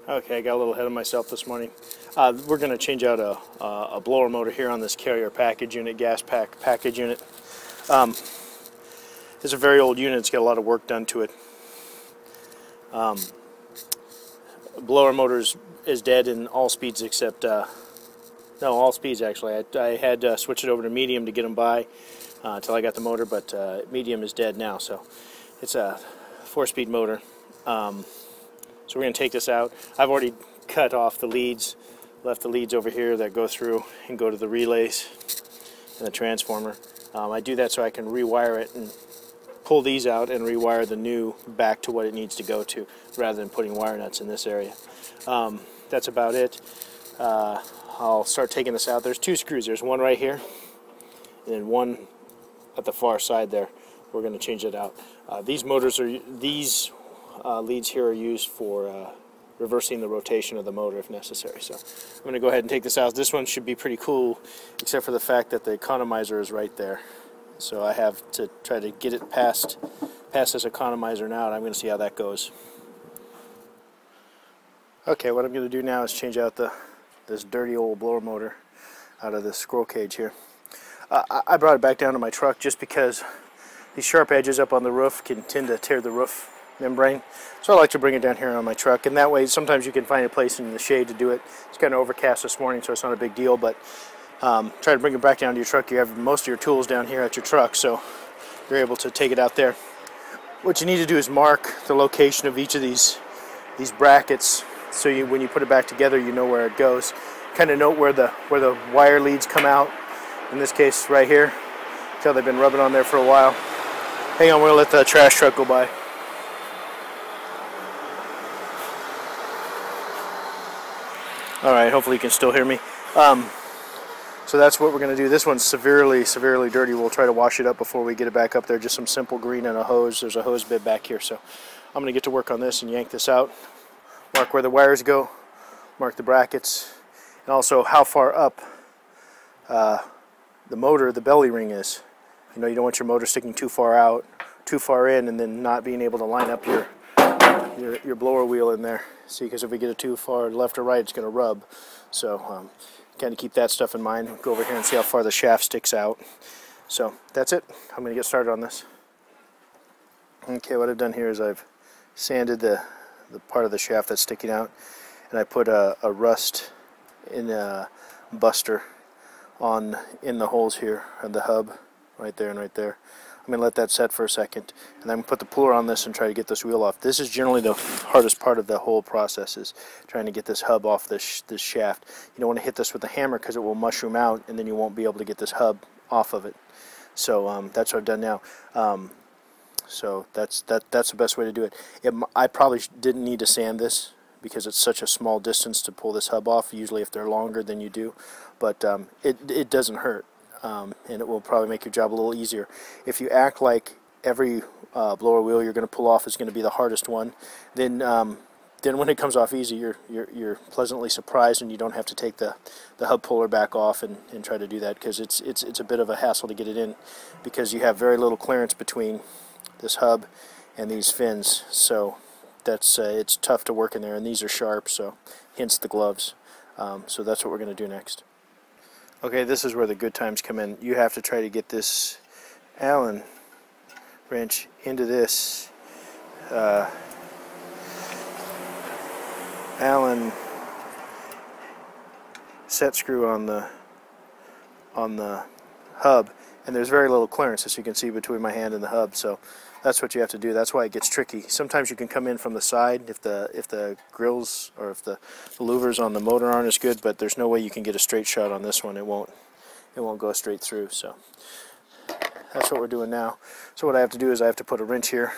Okay, I got a little ahead of myself this morning. We're going to change out a blower motor here on this carrier package unit, gas package unit. It's a very old unit. It's got a lot of work done to it. Blower motor is dead in all speeds except, no, all speeds actually. I had to switch it over to medium to get them by until I got the motor, but medium is dead now, so it's a 4-speed motor. So we're going to take this out. I've already cut off the leads, left the leads over here that go through and go to the relays and the transformer. I do that so I can rewire it and pull these out and rewire the new back to what it needs to go to, rather than putting wire nuts in this area. That's about it. I'll start taking this out. There's 2 screws. There's one right here and then one at the far side there. We're going to change it out. These leads here are used for reversing the rotation of the motor if necessary. So I'm going to go ahead and take this out. This one should be pretty cool, except for the fact that the economizer is right there. So I have to try to get it past this economizer now, and I'm going to see how that goes. Okay, what I'm going to do now is change out this dirty old blower motor out of this squirrel cage here. I brought it back down to my truck just because these sharp edges up on the roof can tend to tear the roof membrane. So I like to bring it down here on my truck, and that way sometimes you can find a place in the shade to do it. It's kind of overcast this morning, so it's not a big deal, but try to bring it back down to your truck. You have most of your tools down here at your truck, so you're able to take it out there. What you need to do is mark the location of each of these brackets, so when you put it back together, you know where it goes. Kind of note where the wire leads come out. In this case, right here. Tell they've been rubbing on there for a while. Hang on, we're gonna let the trash truck go by. All right, hopefully you can still hear me. So that's what we're going to do. This one's severely dirty. We'll try to wash it up before we get it back up there. Just some simple green and a hose. There's a hose bib back here. So I'm going to get to work on this and yank this out. Mark where the wires go. Mark the brackets. And also how far up the motor, the belly ring is. You know, you don't want your motor sticking too far out, too far in, and then not being able to line up your blower wheel in there. See, because if we get it too far left or right, it's going to rub. So kind of keep that stuff in mind. Go over here and see how far the shaft sticks out. So that's it. I'm going to get started on this. Okay, what I've done here is I've sanded the part of the shaft that's sticking out, and I put a rust in a buster in the holes here of the hub, right there and right there. I'm going to let that set for a second, and then put the puller on this and try to get this wheel off. This is generally the hardest part of the whole process, is trying to get this hub off this shaft. You don't want to hit this with a hammer because it will mushroom out, and then you won't be able to get this hub off of it. So that's what I've done now. So that's the best way to do it. I probably didn't need to sand this because it's such a small distance to pull this hub off. Usually if they're longer than you do, but it doesn't hurt. And it will probably make your job a little easier. If you act like every blower wheel you're going to pull off is going to be the hardest one, then when it comes off easy, you're pleasantly surprised, and you don't have to take the hub puller back off and try to do that, because it's a bit of a hassle to get it in, because you have very little clearance between this hub and these fins. So that's it's tough to work in there, and these are sharp, so hence the gloves. So that's what we're going to do next. Okay, this is where the good times come in. You have to try to get this Allen wrench into this Allen set screw on the hub, and there's very little clearance, as you can see, between my hand and the hub. So that's what you have to do. That's why it gets tricky. Sometimes you can come in from the side if the grills or if the louvers on the motor aren't as good, but there's no way you can get a straight shot on this one. It won't go straight through. So that's what we're doing now. So what I have to do is I have to put a wrench here,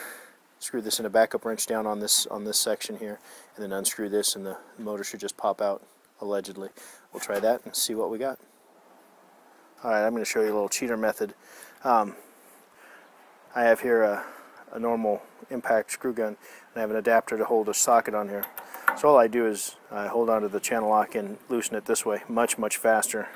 screw this in a backup wrench down on this section here, and then unscrew this, and the motor should just pop out, allegedly. We'll try that and see what we got. Alright, I'm going to show you a little cheater method. I have here a normal impact screw gun, and I have an adapter to hold a socket on here. So all I do is I hold onto the channel lock and loosen it this way, much faster,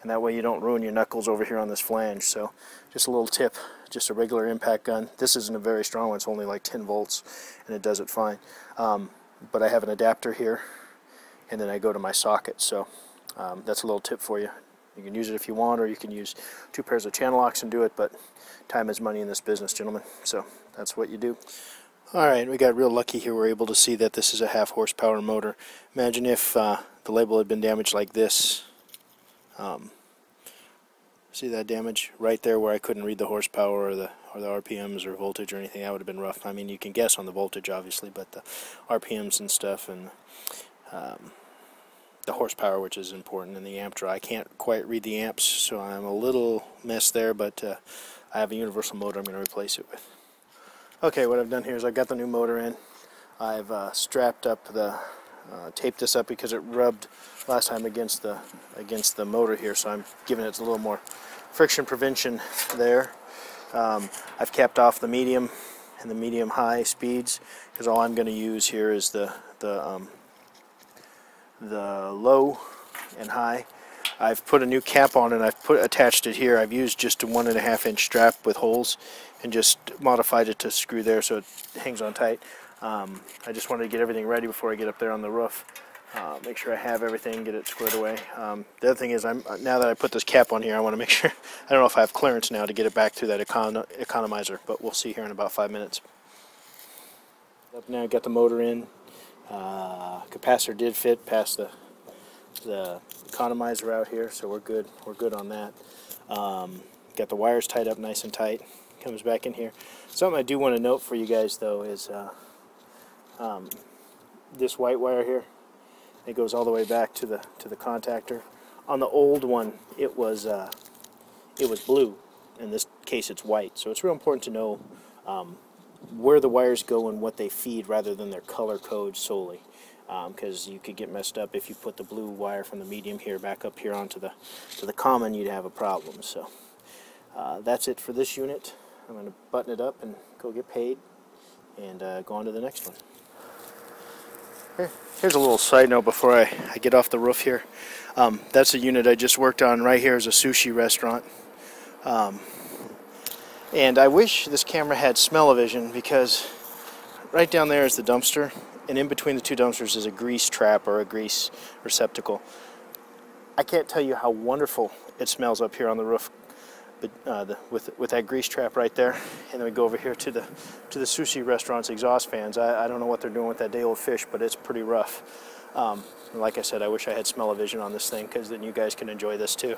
and that way you don't ruin your knuckles over here on this flange. So just a little tip, just a regular impact gun. This isn't a very strong one, it's only like 10 volts, and it does it fine. But I have an adapter here and then I go to my socket. So that's a little tip for you. You can use it if you want, or you can use 2 pairs of channel locks and do it, but time is money in this business, gentlemen. So that's what you do. Alright, we got real lucky here. We're able to see that this is a 1/2 horsepower motor. Imagine if the label had been damaged like this. See that damage right there where I couldn't read the horsepower or the RPMs or voltage or anything? That would have been rough. I mean, you can guess on the voltage obviously, but the RPMs and stuff, and the horsepower, which is important, and the amp draw. I can't quite read the amps, so I'm a little messed there, but I have a universal motor I'm going to replace it with. Okay, what I've done here is I've got the new motor in. I've strapped up the, taped this up because it rubbed last time against the motor here, so I'm giving it a little more friction prevention there. I've capped off the medium and the medium-high speeds because all I'm going to use here is the low and high. I've put a new cap on it. I've attached it here. I've used just a 1.5-inch strap with holes and just modified it to screw there so it hangs on tight. I just wanted to get everything ready before I get up there on the roof. Make sure I have everything, get it squared away. The other thing is, now that I put this cap on here, I want to make sure, I don't know if I have clearance now to get it back through that economizer, but we'll see here in about 5 minutes. Up now, I got the motor in. Capacitor did fit past the economizer out here, so we're good. We're good on that. Got the wires tied up nice and tight. Comes back in here. Something I do want to note for you guys though is this white wire here. It goes all the way back to the contactor. On the old one, it was blue. In this case, it's white. So it's real important to know where the wires go and what they feed, rather than their color code solely, because you could get messed up if you put the blue wire from the medium here back up here onto the common. You'd have a problem. So that's it for this unit. I'm going to button it up and go get paid and go on to the next one. Here's a little side note before I get off the roof here. That's a unit I just worked on. Right here is a sushi restaurant. And I wish this camera had smell-o-vision, because right down there is the dumpster, and in between the 2 dumpsters is a grease trap or a grease receptacle. I can't tell you how wonderful it smells up here on the roof, but with that grease trap right there. And then we go over here to the sushi restaurant's exhaust fans. I don't know what they're doing with that day-old fish, but it's pretty rough. Like I said, I wish I had smell-o-vision on this thing, because then you guys can enjoy this too.